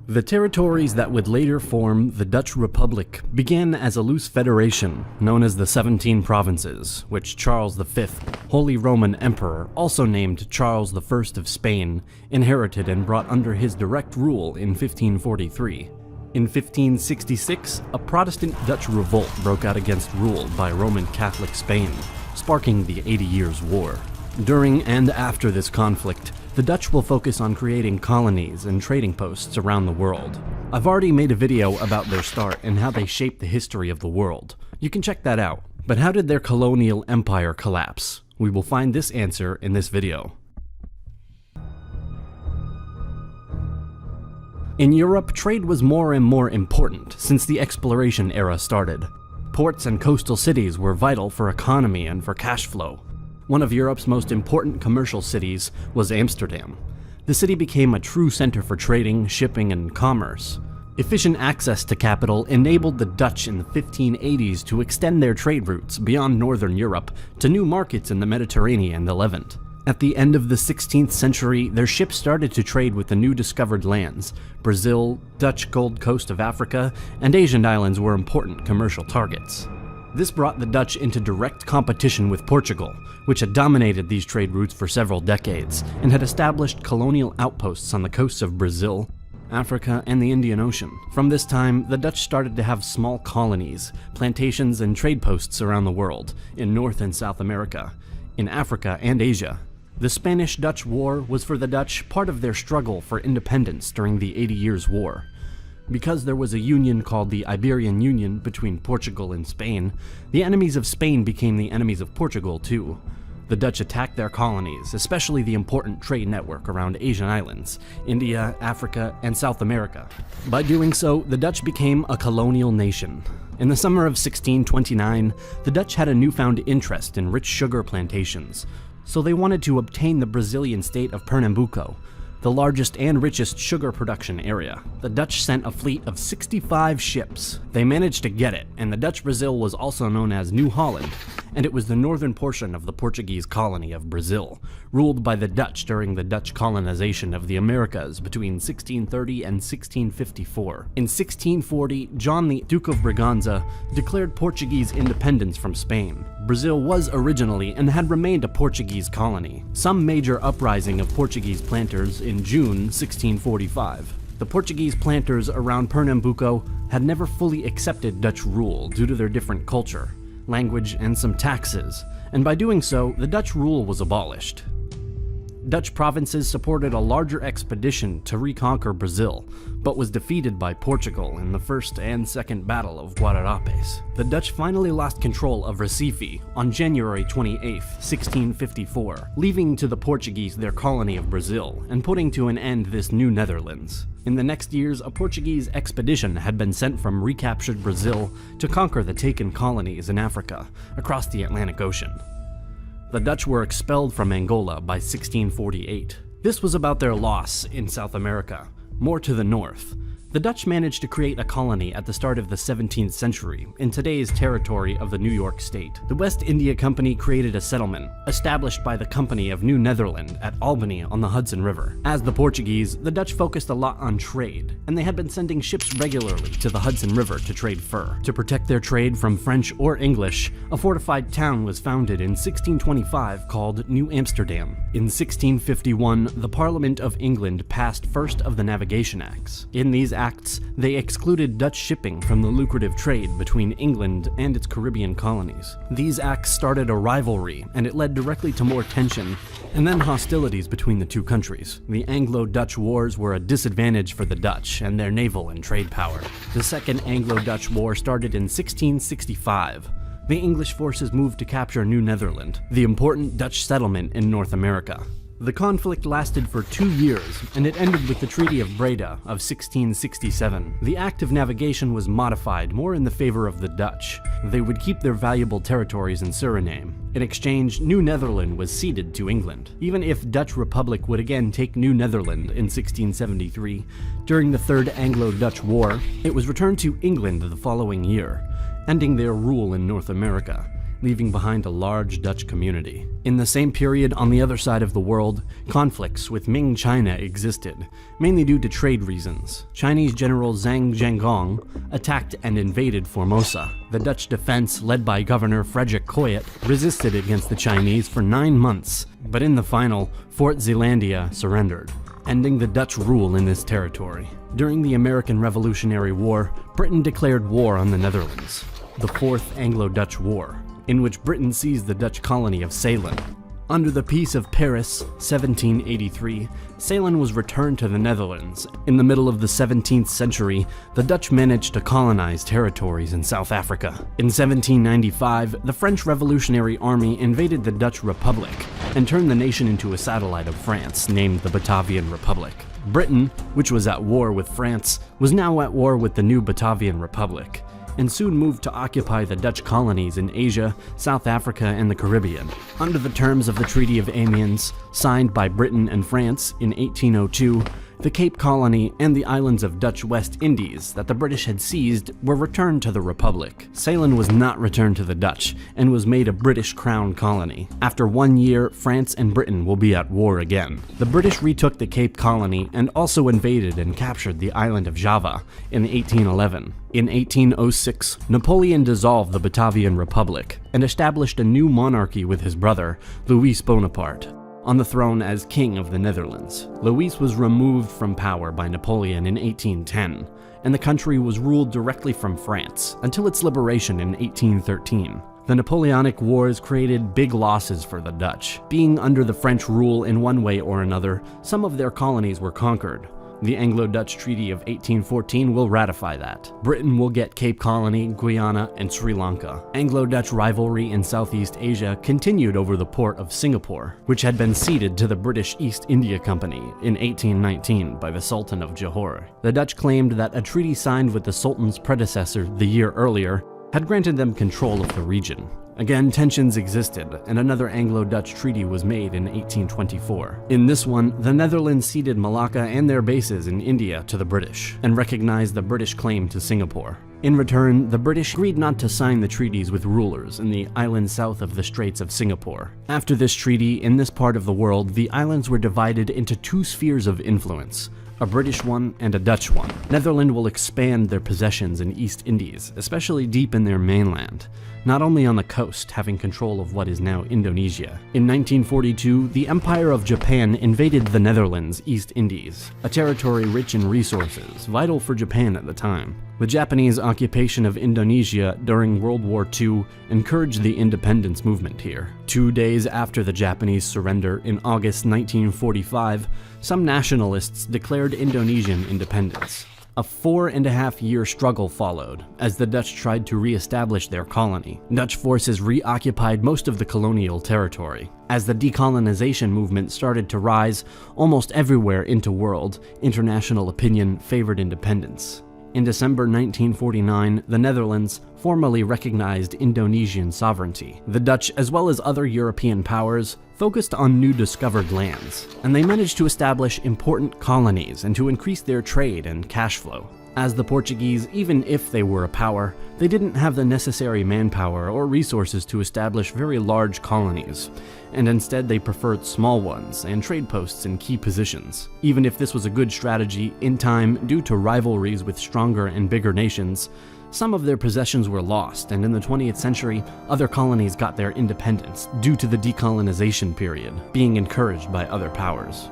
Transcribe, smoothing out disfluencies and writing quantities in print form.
The territories that would later form the Dutch Republic began as a loose federation known as the 17 Provinces, which Charles V, Holy Roman Emperor, also named Charles I of Spain, inherited and brought under his direct rule in 1543. In 1566, a Protestant Dutch revolt broke out against rule by Roman Catholic Spain, sparking the 80 Years' War. During and after this conflict, the Dutch will focus on creating colonies and trading posts around the world. I've already made a video about their start and how they shaped the history of the world. You can check that out. But how did their colonial empire collapse? We will find this answer in this video. In Europe, trade was more and more important since the exploration era started. Ports and coastal cities were vital for economy and for cash flow. One of Europe's most important commercial cities was Amsterdam. The city became a true center for trading, shipping, and commerce. Efficient access to capital enabled the Dutch in the 1580s to extend their trade routes beyond northern Europe to new markets in the Mediterranean and the Levant. At the end of the 16th century, their ships started to trade with the new discovered lands. Brazil, Dutch Gold Coast of Africa, and Asian islands were important commercial targets. This brought the Dutch into direct competition with Portugal, which had dominated these trade routes for several decades and had established colonial outposts on the coasts of Brazil, Africa, and the Indian Ocean. From this time, the Dutch started to have small colonies, plantations, and trade posts around the world, in North and South America, in Africa and Asia. The Spanish-Dutch War was for the Dutch part of their struggle for independence during the 80 Years' War. Because there was a union called the Iberian Union between Portugal and Spain, the enemies of Spain became the enemies of Portugal too. The Dutch attacked their colonies, especially the important trade network around Asian islands, India, Africa, and South America. By doing so, the Dutch became a colonial nation. In the summer of 1629, the Dutch had a newfound interest in rich sugar plantations, so they wanted to obtain the Brazilian state of Pernambuco, the largest and richest sugar production area. The Dutch sent a fleet of 65 ships. They managed to get it, and the Dutch Brazil was also known as New Holland, and it was the northern portion of the Portuguese colony of Brazil, ruled by the Dutch during the Dutch colonization of the Americas between 1630 and 1654. In 1640, John the Duke of Braganza declared Portuguese independence from Spain. Brazil was originally and had remained a Portuguese colony. Some major uprising of Portuguese planters in June 1645. The Portuguese planters around Pernambuco had never fully accepted Dutch rule due to their different culture, language, and some taxes, and by doing so, the Dutch rule was abolished. Dutch provinces supported a larger expedition to reconquer Brazil, but was defeated by Portugal in the First and Second Battle of Guararapes. The Dutch finally lost control of Recife on January 28, 1654, leaving to the Portuguese their colony of Brazil and putting to an end this new Netherlands. In the next years, a Portuguese expedition had been sent from recaptured Brazil to conquer the taken colonies in Africa, across the Atlantic Ocean. The Dutch were expelled from Angola by 1648. This was about their loss in South America, more to the north. The Dutch managed to create a colony at the start of the 17th century in today's territory of the New York State. The West India Company created a settlement, established by the Company of New Netherland at Albany on the Hudson River. As the Portuguese, the Dutch focused a lot on trade, and they had been sending ships regularly to the Hudson River to trade fur. To protect their trade from French or English, a fortified town was founded in 1625 called New Amsterdam. In 1651, the Parliament of England passed first of the Navigation Acts. In these acts, they excluded Dutch shipping from the lucrative trade between England and its Caribbean colonies. These acts started a rivalry, and it led directly to more tension and then hostilities between the two countries. The Anglo-Dutch Wars were a disadvantage for the Dutch and their naval and trade power. The Second Anglo-Dutch War started in 1665. The English forces moved to capture New Netherland, the important Dutch settlement in North America. The conflict lasted for 2 years, and it ended with the Treaty of Breda of 1667. The Act of Navigation was modified more in the favor of the Dutch. They would keep their valuable territories in Suriname. In exchange, New Netherland was ceded to England. Even if Dutch Republic would again take New Netherland in 1673, during the Third Anglo-Dutch War, it was returned to England the following year, ending their rule in North America. leaving behind a large Dutch community. In the same period, on the other side of the world, conflicts with Ming China existed, mainly due to trade reasons. Chinese General Zhang Zhangong attacked and invaded Formosa. The Dutch defense, led by Governor Frederick Coyet, resisted against the Chinese for 9 months, but in the final, Fort Zeelandia surrendered, ending the Dutch rule in this territory. During the American Revolutionary War, Britain declared war on the Netherlands, the Fourth Anglo-Dutch War, in which Britain seized the Dutch colony of Ceylon. Under the Peace of Paris, 1783, Ceylon was returned to the Netherlands. In the middle of the 17th century, the Dutch managed to colonize territories in South Africa. In 1795, the French Revolutionary Army invaded the Dutch Republic and turned the nation into a satellite of France, named the Batavian Republic. Britain, which was at war with France, was now at war with the new Batavian Republic, and soon moved to occupy the Dutch colonies in Asia, South Africa, and the Caribbean. Under the terms of the Treaty of Amiens, signed by Britain and France in 1802, the Cape Colony and the islands of Dutch West Indies that the British had seized were returned to the Republic. Ceylon was not returned to the Dutch and was made a British Crown colony. After 1 year, France and Britain will be at war again. The British retook the Cape Colony and also invaded and captured the island of Java in 1811. In 1806, Napoleon dissolved the Batavian Republic and established a new monarchy with his brother, Louis Bonaparte, on the throne as King of the Netherlands. Louis was removed from power by Napoleon in 1810, and the country was ruled directly from France until its liberation in 1813. The Napoleonic Wars created big losses for the Dutch. Being under the French rule in one way or another, some of their colonies were conquered. The Anglo-Dutch Treaty of 1814 will ratify that. Britain will get Cape Colony, Guyana, and Sri Lanka. Anglo-Dutch rivalry in Southeast Asia continued over the port of Singapore, which had been ceded to the British East India Company in 1819 by the Sultan of Johor. The Dutch claimed that a treaty signed with the Sultan's predecessor the year earlier had granted them control of the region. Again, tensions existed, and another Anglo-Dutch treaty was made in 1824. In this one, the Netherlands ceded Malacca and their bases in India to the British, and recognized the British claim to Singapore. In return, the British agreed not to sign the treaties with rulers in the islands south of the Straits of Singapore. After this treaty, in this part of the world, the islands were divided into two spheres of influence, a British one and a Dutch one. Netherlands will expand their possessions in East Indies, especially deep in their mainland, not only on the coast, having control of what is now Indonesia. In 1942, the Empire of Japan invaded the Netherlands East Indies, a territory rich in resources, vital for Japan at the time. The Japanese occupation of Indonesia during World War II encouraged the independence movement here. 2 days after the Japanese surrender in August 1945, some nationalists declared Indonesian independence. A 4.5-year struggle followed as the Dutch tried to re-establish their colony. Dutch forces reoccupied most of the colonial territory. As the decolonization movement started to rise almost everywhere in the world, international opinion favored independence. In December 1949, the Netherlands formally recognized Indonesian sovereignty. The Dutch, as well as other European powers, focused on new discovered lands, and they managed to establish important colonies and to increase their trade and cash flow. As the Portuguese, even if they were a power, they didn't have the necessary manpower or resources to establish very large colonies, and instead they preferred small ones and trade posts in key positions. Even if this was a good strategy, in time, due to rivalries with stronger and bigger nations, some of their possessions were lost, and in the 20th century, other colonies got their independence due to the decolonization period being encouraged by other powers.